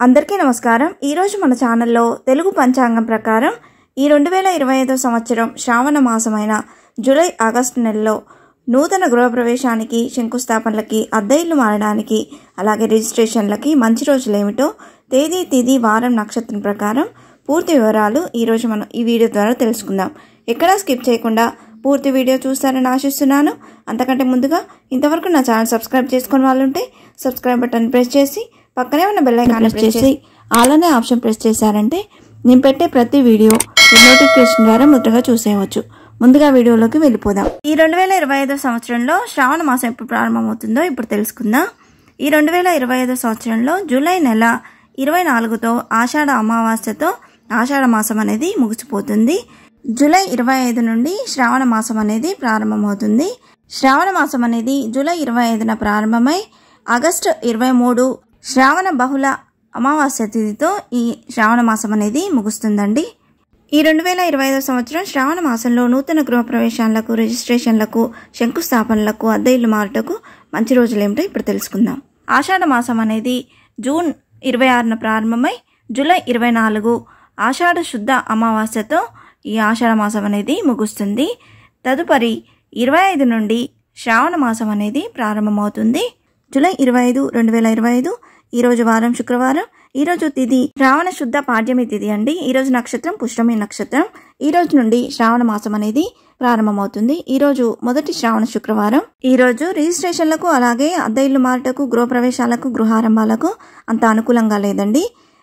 అందరికీ నమస్కారం। ఈ రోజు మన ఛానల్లో తెలుగు పంచాంగం ప్రకారం ఈ 2025 సంవత్సరం శ్రావణ మాసమైన జూలై ఆగస్టు నెలలో నూతన గృహ ప్రవేశానికి, శంకుస్థాపనలకి, అద్దె ఇల్లు మారడానికి, అలాగే రిజిస్ట్రేషన్లకి మంచి రోజులు ఏమిటో తేదీ, తిథి, వారం, నక్షత్రం ప్రకారం పూర్తి వివరాలు ఈ రోజు మనం ఈ వీడియో ద్వారా తెలుసుకుందాం। ఎక్కడా స్కిప్ చేయకుండా పూర్తి వీడియో చూస్తారని ఆశిస్తున్నాను। అంతకంటే ముందుగా ఇంతవరకు నా ఛానల్ సబ్స్క్రైబ్ చేసుకుని వాళ్ళు ఉంటే సబ్స్క్రైబ్ బటన్ ప్రెస్ చేసి పక్కనే ఉన్న బెల్ ఐకాన్ ప్రెస్ చేసి ఆల్ అనే ఆప్షన్ ప్రెస్ చేశారంటే నేను పెట్టే ప్రతి వీడియో నోటిఫికేషన్ ద్వారా ముద్రగా చూసేయవచ్చు। ముందుగా వీడియోలోకి వెళ్ళిపోదాం। ఈ 2025 సంవత్సరంలో శ్రావణ మాసం ఎప్పుడు ప్రారంభమవుతుందో ఇప్పుడు తెలుసుకుందాం। ఈ 2025 సంవత్సరంలో జూలై నెల 24తో ఆషాఢ అమావాస్యతో ఆషాఢ మాసం అనేది ముగిసిపోతుంది। జూలై 25 నుండి శ్రావణ మాసం అనేది ప్రారంభమవుతుంది। శ్రావణ మాసం అనేది జూలై 25న ప్రారంభమై ఆగస్టు 23 శ్రావణ బహుళ అమావాస్య తిథితో ఈ శ్రావణ మాసం అనేది ముగుస్తుందండి। ఈ 2025 సంవత్సరం శ్రావణ మాసంలో నూతన గృహ ప్రవేశాలకు, రిజిస్ట్రేషన్లకు, శంకుస్థాపనలకు, అద్దె ఇల్లు మారుటకు మంచి రోజులు ఏమిటో ఇప్పుడు తెలుసుకుందాం। ఆషాఢ మాసం అనేది జూన్ 26న ప్రారంభమై జూలై 24 ఆషాఢ శుద్ధ అమావాస్యతో ఈ ఆషాఢ మాసం అనేది ముగుస్తుంది। తదుపరి 25 నుండి శ్రావణ మాసం అనేది ప్రారంభమవుతుంది। జూలై 25, 2025 ఈ రోజు వారం శుక్రవారం। ఈ రోజు తిథి శ్రావణ శుద్ధ పాడ్యమి తిథి అండి। ఈ రోజు నక్షత్రం పుష్యమి నక్షత్రం। ఈ రోజు నుండి శ్రావణ మాసం అనేది ప్రారంభమవుతుంది। ఈ రోజు మొదటి శ్రావణ శుక్రవారం। ఈ రోజు రిజిస్ట్రేషన్లకు, అలాగే అద్దె ఇల్లు మారుటకు, గృహ ప్రవేశాలకు, గృహారంభాలకు అంత అనుకూలంగా లేదండి।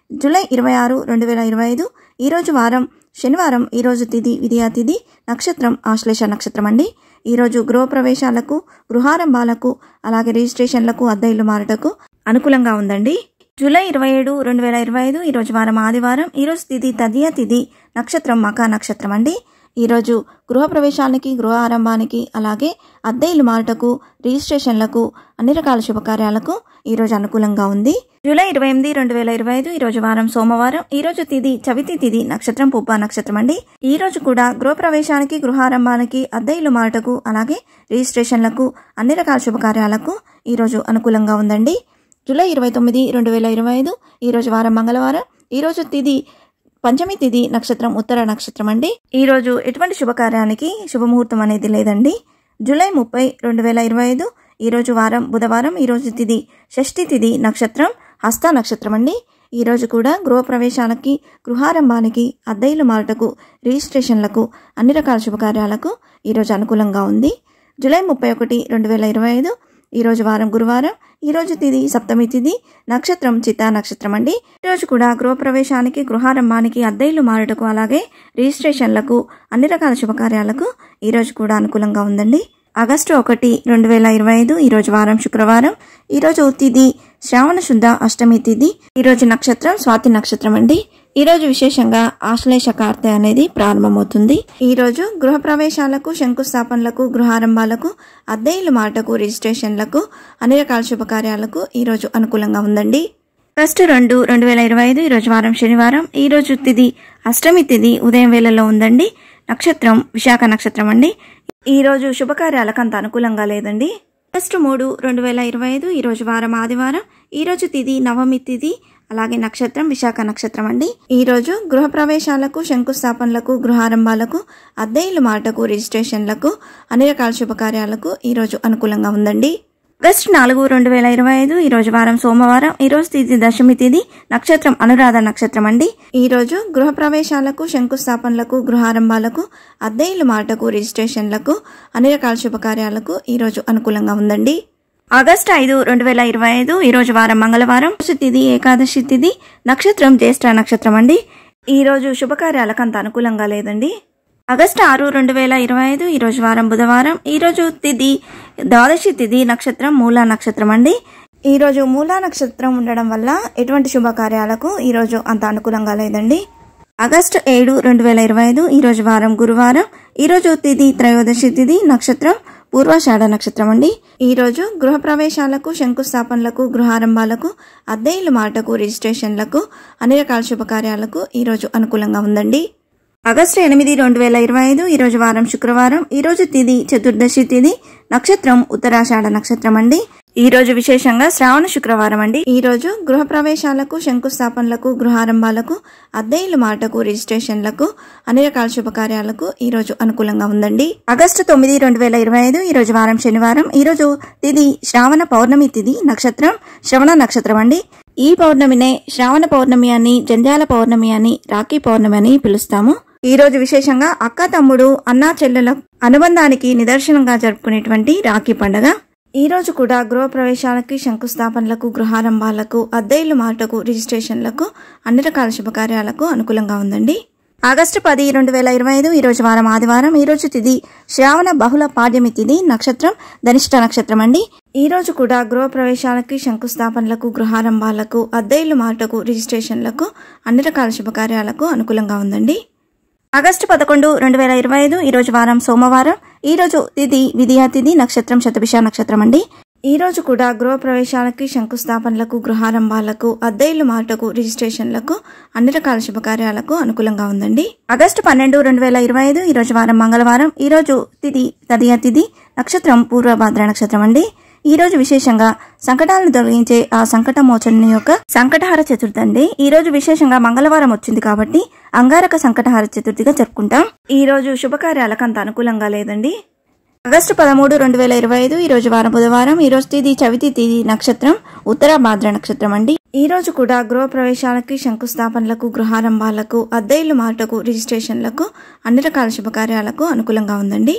జూలై 26, 2025 ఈ రోజు వారం శనివారం। ఈ రోజు తిథి విద్యా తిథి, నక్షత్రం ఆశ్లేష నక్షత్రం అండి। ఈ రోజు గృహ ప్రవేశాలకు, గృహారంభాలకు, అలాగే రిజిస్ట్రేషన్లకు, అద్దె ఇల్లు మారుటకు అనుకూలంగా ఉందండి। జూలై 27, 2025 ఈ రోజు వారం ఆదివారం। ఈ రోజు తిథి తదియ తిథి, నక్షత్రం మఖా నక్షత్రం అండి। ఈ రోజు గృహ ప్రవేశానికి, గృహ ఆరంభానికి, అలాగే అద్దె ఇల్లు మారుటకు, రిజిస్ట్రేషన్లకు, అన్ని రకాల శుభకార్యాలకు ఈ రోజు అనుకూలంగా ఉంది। జూలై 28, 2025 ఈ రోజు వారం సోమవారం। ఈ రోజు తిథి చవితి తిథి, నక్షత్రం పుబ్బ నక్షత్రం అండి। ఈ రోజు కూడా గృహ ప్రవేశానికి, గృహారంభానికి, అద్దె ఇల్లు మారుటకు, అలాగే రిజిస్ట్రేషన్లకు, అన్ని రకాల శుభకార్యాలకు ఈ రోజు అనుకూలంగా ఉందండి। జూలై 29, 2025 ఈ రోజు వారం మంగళవారం। ఈ రోజు తిథి పంచమి తిథి, నక్షత్రం ఉత్తర నక్షత్రం అండి। ఈ రోజు ఎటువంటి శుభకార్యానికి శుభముహూర్తం అనేది లేదండి। జూలై 30, 2025 ఈ రోజు వారం బుధవారం। ఈ రోజు తిథి షష్ఠి తిథి, నక్షత్రం హస్త నక్షత్రం అండి। ఈ రోజు కూడా గృహ ప్రవేశాలకి, గృహారంభానికి, అద్దె ఇల్లు మారుటకు, రిజిస్ట్రేషన్లకు, అన్ని రకాల శుభకార్యాలకు ఈ రోజు అనుకూలంగా ఉంది। జూలై 31, 2025 ఈ రోజు వారం గురువారం। ఈ రోజు తిథి సప్తమి తిథి, నక్షత్రం చిత్తా నక్షత్రం అండి। ఈ రోజు కూడా గృహ ప్రవేశానికి, గృహారంభానికి, అద్దె ఇల్లు మారుటకు, అలాగే రిజిస్ట్రేషన్లకు, అన్ని రకాల శుభకార్యాలకు ఈ రోజు కూడా అనుకూలంగా ఉందండి। ఆగస్టు 1, 2025 ఈ రోజు వారం శుక్రవారం। ఈ రోజు తిథి శ్రావణ శుద్ధ అష్టమి తిథి। ఈ రోజు నక్షత్రం స్వాతి నక్షత్రం అండి। ఈ రోజు విశేషంగా ఆశ్లేష కార్తె అనేది ప్రారంభమవుతుంది। ఈ రోజు గృహ ప్రవేశాలకు, శంకుస్థాపనలకు, గృహారంభాలకు, అద్దె ఇల్లు మారుటకు, రిజిస్ట్రేషన్లకు, అన్ని రకాల శుభకార్యాలకు ఈ రోజు అనుకూలంగా ఉందండి। ఆగస్టు 2, 2025 ఈ రోజు వారం శనివారం। ఈ రోజు తిథి అష్టమి తిథి, ఉదయం వేళల్లో ఉందండి। నక్షత్రం విశాఖ నక్షత్రం అండి। ఈ రోజు శుభకార్యాలకు అంత అనుకూలంగా లేదండి। ఆగస్టు 3, 2025 ఈ రోజు వారం ఆదివారం। ఈ రోజు తిథి నవమి తిథి, అలాగే నక్షత్రం విశాఖ నక్షత్రం అండి। ఈ రోజు గృహ ప్రవేశాలకు, శంకుస్థాపనలకు, గృహారంభాలకు, అద్దె ఇల్లు మారుటకు, రిజిస్ట్రేషన్లకు, అన్ని రకాల శుభకార్యాలకు ఈ రోజు అనుకూలంగా ఉందండి। ఆగస్టు 4, 2025 ఈ రోజు వారం సోమవారం। ఈ రోజు తిథి దశమి తిథి, నక్షత్రం అనురాధ నక్షత్రం అండి। ఈ రోజు గృహ ప్రవేశాలకు, శంకుస్థాపనలకు, గృహారంభాలకు, అద్దె ఇల్లు మారుటకు, రిజిస్ట్రేషన్లకు, అన్ని రకాల శుభకార్యాలకు ఈ రోజు అనుకూలంగా ఉందండి। ఆగస్టు 5, 2025 ఈ రోజు వారం మంగళవారం। తిథి ఏకాదశి తిథి, నక్షత్రం జ్యేష్ఠ నక్షత్రం అండి। ఈ రోజు శుభకార్యాలకు అంత అనుకూలంగా లేదండి। ఆగస్టు 6, 2025 ఈ రోజు వారం బుధవారం। ఈ రోజు తిథి ద్వాదశి తిథి, నక్షత్రం మూలా నక్షత్రం అండి। ఈ రోజు మూలా నక్షత్రం ఉండడం వల్ల ఎటువంటి శుభకార్యాలకు ఈ రోజు అంత అనుకూలంగా లేదండి। ఆగస్టు 7, 2025 ఈ రోజు వారం గురువారం। ఈ రోజు తిథి త్రయోదశి తిథి, నక్షత్రం పూర్వాషాఢ నక్షత్రం అండి। ఈ రోజు గృహ ప్రవేశాలకు, శంకుస్థాపనలకు, గృహారంభాలకు, అద్దె ఇల్లు మారుటకు, రిజిస్ట్రేషన్లకు, అన్ని రకాల శుభకార్యాలకు ఈ రోజు అనుకూలంగా ఉందండి। ఆగస్టు 8, 2025 ఈ రోజు వారం శుక్రవారం। ఈ రోజు తిథి చతుర్దశి తిథి, నక్షత్రం ఉత్తరాషాఢ నక్షత్రం అండి। ఈ రోజు విశేషంగా శ్రావణ శుక్రవారం అండి. ఈ రోజు గృహ ప్రవేశాలకు, శంకుస్థాపనలకు, గృహారంభాలకు, అద్దె ఇల్లు మాటకు, రిజిస్ట్రేషన్లకు, అన్ని రకాల శుభకార్యాలకు ఈ రోజు అనుకూలంగా ఉందండి. ఆగస్టు 9, 2025 ఈ రోజు వారం శనివారం. ఈ రోజు తిథి శ్రావణ పౌర్ణమి తిథి, నక్షత్రం శ్రవణ నక్షత్రం అండి. ఈ పౌర్ణమినే శ్రావణ పౌర్ణమి అని, జంధ్యాల పౌర్ణమి అని, రాఖీ పౌర్ణమి అని పిలుస్తాము. ఈ రోజు విశేషంగా అక్క తమ్ముడు, అన్నా చెల్లెల అనుబంధానికి నిదర్శనంగా జరుపుకునేటువంటి రాఖీ పండుగ. ఈ రోజు కూడా గృహ ప్రవేశాలకి, శంకుస్థాపనలకు, గృహారంభాలకు, అద్దె ఇల్లు మాటకు, రిజిస్ట్రేషన్లకు, అన్ని రకాల శుభకార్యాలకు అనుకూలంగా ఉందండి. ఆగస్టు 10, 2025 ఈ రోజు వారం ఆదివారం. ఈ రోజు తిథి శ్రావణ బహుళ పాడ్యమి తిథి, నక్షత్రం ధనిష్ట నక్షత్రం అండి. ఈ రోజు కూడా గృహ ప్రవేశాలకి, శంకుస్థాపనలకు, గృహారంభాలకు, అద్దె ఇల్లు మాటకు, రిజిస్ట్రేషన్లకు, అన్ని రకాల శుభకార్యాలకు అనుకూలంగా ఉందండి. ఆగస్టు 11, 2025 ఈ రోజు వారం సోమవారం. ఈ రోజు తిథి విధియా తిథి, నక్షత్రం శతభిష నక్షత్రం అండి. ఈ రోజు కూడా గృహ ప్రవేశాలకి, శంకుస్థాపనలకు, గృహారంభాలకు, అద్దె ఇల్లు మాటకు, రిజిస్ట్రేషన్లకు, అన్ని రకాల శుభకార్యాలకు అనుకూలంగా ఉందండి. ఆగస్టు 12, 2025 ఈ రోజు వారం మంగళవారం. ఈ రోజు తిథి తదియా తిథి, నక్షత్రం పూర్వభాద్ర నక్షత్రం అండి. ఈ రోజు విశేషంగా సంకటాలను తొలగించే ఆ సంకట మోచని యొక్క సంకటహార చతుర్థి అండి. ఈ రోజు విశేషంగా మంగళవారం వచ్చింది కాబట్టి అంగారక సంకటహార చతుర్థిగా జరుపుకుంటాం. ఈ రోజు శుభకార్యాలకు అంత అనుకూలంగా లేదండి. ఆగస్టు 13, 2025 ఈ రోజు వారం బుధవారం. ఈ రోజు తిథి చవితి తిథి, నక్షత్రం ఉత్తర భాద్ర నక్షత్రం అండి. ఈ రోజు కూడా గృహ ప్రవేశాలకి, శంకుస్థాపనలకు, గృహారంభాలకు, అద్దె ఇల్లు మాటకు, రిజిస్ట్రేషన్లకు, అన్ని రకాల శుభకార్యాలకు అనుకూలంగా ఉందండి.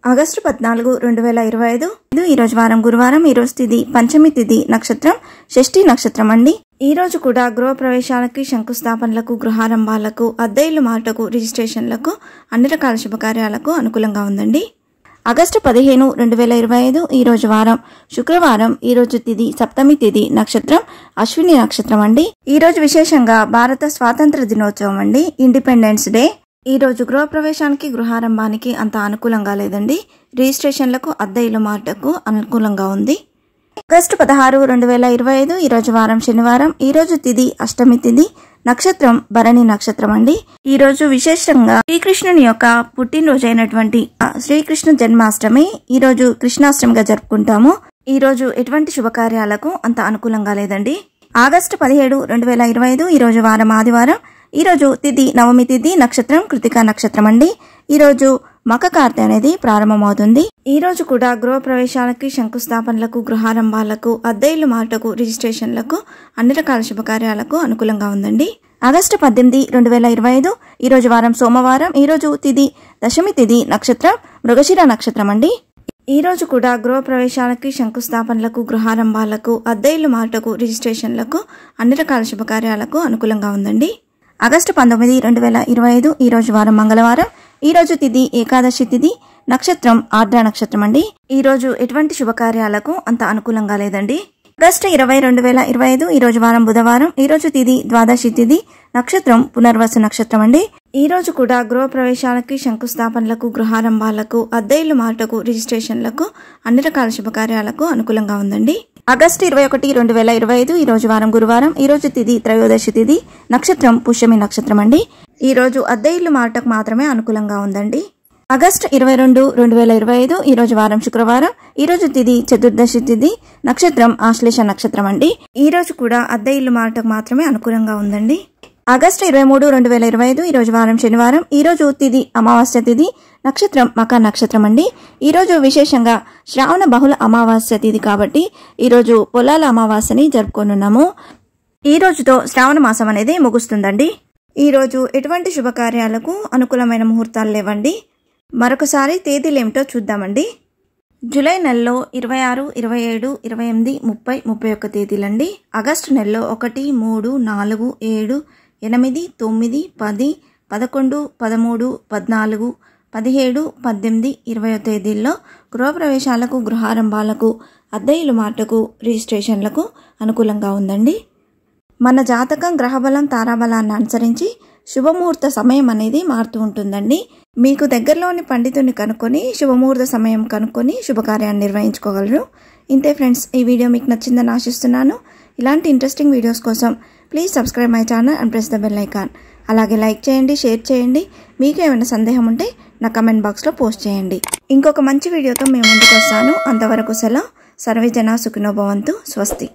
ఆగస్టు 14, 2025 ఈ రోజు వారం గురువారం. ఈ రోజు తిథి పంచమి తిథి, నక్షత్రం షష్ఠి నక్షత్రం అండి. ఈ రోజు కూడా గృహ ప్రవేశాలకి, శంకుస్థాపనలకు, గృహారంభాలకు, అద్దె ఇల్లు మాటకు, రిజిస్ట్రేషన్లకు, అన్ని రకాల శుభకార్యాలకు అనుకూలంగా ఉందండి. ఆగస్టు 15, 2025 ఈ రోజు వారం శుక్రవారం. ఈ రోజు తిథి సప్తమి తిథి, నక్షత్రం అశ్విని నక్షత్రం అండి. ఈ రోజు విశేషంగా భారత స్వాతంత్ర దినోత్సవం అండి, ఇండిపెండెన్స్ డే. ఈ రోజు గృహ ప్రవేశానికి, గృహారంభానికి అంత అనుకూలంగా లేదండి. రిజిస్ట్రేషన్లకు, అద్దె ఇల్లు మాటకు అనుకూలంగా ఉంది. ఆగస్టు 16, 2025 ఈ రోజు వారం శనివారం. ఈ రోజు తిథి అష్టమి తిథి, నక్షత్రం భరణి నక్షత్రం అండి. ఈ రోజు విశేషంగా శ్రీకృష్ణుని యొక్క పుట్టినరోజు అయినటువంటి శ్రీకృష్ణ జన్మాష్టమి ఈ రోజు కృష్ణాష్టమిగా జరుపుకుంటాము. ఈ రోజు ఎటువంటి శుభకార్యాలకు అంత అనుకూలంగా లేదండి. ఆగస్టు 17, 2025 ఈ రోజు వారం ఆదివారం. ఈ రోజు తిథి నవమి తిథి, నక్షత్రం కృతికా నక్షత్రం అండి. ఈ రోజు మక కార్తె అనేది ప్రారంభమవుతుంది. ఈ రోజు కూడా గృహ ప్రవేశాలకి, శంకుస్థాపనలకు, గృహారంభాలకు, అద్దె ఇల్లు మాటకు, రిజిస్ట్రేషన్లకు, అన్ని రకాల శుభకార్యాలకు అనుకూలంగా ఉందండి. ఆగస్టు 18, 2025 ఈ రోజు వారం సోమవారం. ఈ రోజు తిథి దశమి తిథి, నక్షత్రం మృగశిర నక్షత్రం అండి. ఈ రోజు కూడా గృహ ప్రవేశాలకి, శంకుస్థాపనలకు, గృహారంభాలకు, అద్దె ఇల్లు మాటకు, రిజిస్ట్రేషన్లకు, అన్ని రకాల శుభకార్యాలకు అనుకూలంగా ఉందండి. ఆగస్టు 19, 2025 ఈ రోజు వారం మంగళవారం. ఈ రోజు తిథి ఏకాదశి తిథి, నక్షత్రం ఆర్ద్ర నక్షత్రం అండి. ఈ రోజు ఎటువంటి శుభకార్యాలకు అంత అనుకూలంగా లేదండి. ఆగస్టు 20, 2025 ఈ రోజు వారం బుధవారం. ఈ రోజు తిథి ద్వాదశి తిథి, నక్షత్రం పునర్వసు నక్షత్రం అండి. ఈ రోజు కూడా గృహ ప్రవేశాలకి, శంకుస్థాపనలకు, గృహారంభాలకు, అద్దె ఇల్లు మాటకు, రిజిస్ట్రేషన్లకు, అన్ని రకాల శుభకార్యాలకు అనుకూలంగా ఉందండి. ఆగస్టు 21, 2025 ఈ రోజు వారం గురువారం. ఈ రోజు తిథి త్రయోదశి తిథి, నక్షత్రం పుష్యమి నక్షత్రం అండి. ఈ రోజు అద్దె ఇల్లు మాటకు మాత్రమే అనుకూలంగా ఉందండి. ఆగస్టు 22, 2025 ఈ రోజు వారం శుక్రవారం. ఈ రోజు తిథి చతుర్దశి తిథి, నక్షత్రం ఆశ్లేష నక్షత్రం అండి. ఈ రోజు కూడా అద్దె ఇల్లు మాటకు మాత్రమే అనుకూలంగా ఉందండి. ఆగస్టు 23, 2025 ఈ రోజు వారం శనివారం. ఈ రోజు తిథి అమావాస్య తిథి, నక్షత్రం మక నక్షత్రం అండి. ఈ రోజు విశేషంగా శ్రావణ బహుళ అమావాస్య తిథి కాబట్టి ఈ రోజు పొలాల అమావాస్యని జరుపుకోనున్నాము. ఈ రోజుతో శ్రావణ మాసం అనేది ముగుస్తుందండి. ఈ రోజు ఎటువంటి శుభకార్యాలకు అనుకూలమైన ముహూర్తాలు లేవండి. మరొకసారి తేదీలేమిటో చూద్దామండి. జూలై నెలలో 26, 27, 28, 30, 31 తేదీలండి. ఆగస్టు నెలలో 1, 3, 4, 7, 8, 9, 10, 11, 13, 14, 17, 18, 20 తేదీల్లో గృహప్రవేశాలకు, గృహారంభాలకు, అద్దె ఇల్లు మాటకు, రిజిస్ట్రేషన్లకు అనుకూలంగా ఉందండి. మన జాతకం గ్రహబలం, తారాబలాన్ని అనుసరించి శుభముహూర్త సమయం అనేది మారుతూ ఉంటుందండి. మీకు దగ్గరలోని పండితుని కనుక్కొని శుభముహూర్త సమయం కనుక్కొని శుభకార్యాన్ని నిర్వహించుకోగలరు. ఇంతే ఫ్రెండ్స్, ఈ వీడియో మీకు నచ్చిందని ఆశిస్తున్నాను. ఇలాంటి ఇంట్రెస్టింగ్ వీడియోస్ కోసం please subscribe my channel and press the bell icon. అలాగే లైక్ చేయండి, షేర్ చేయండి. మీకు ఏమైనా సందేహం ఉంటే నా కమెంట్ బాక్స్లో పోస్ట్ చేయండి. ఇంకొక మంచి వీడియోతో మేము ముందుకు వస్తాను. అంతవరకు సెలవు. సర్వే జన సుఖినో భవంతు. స్వస్తి.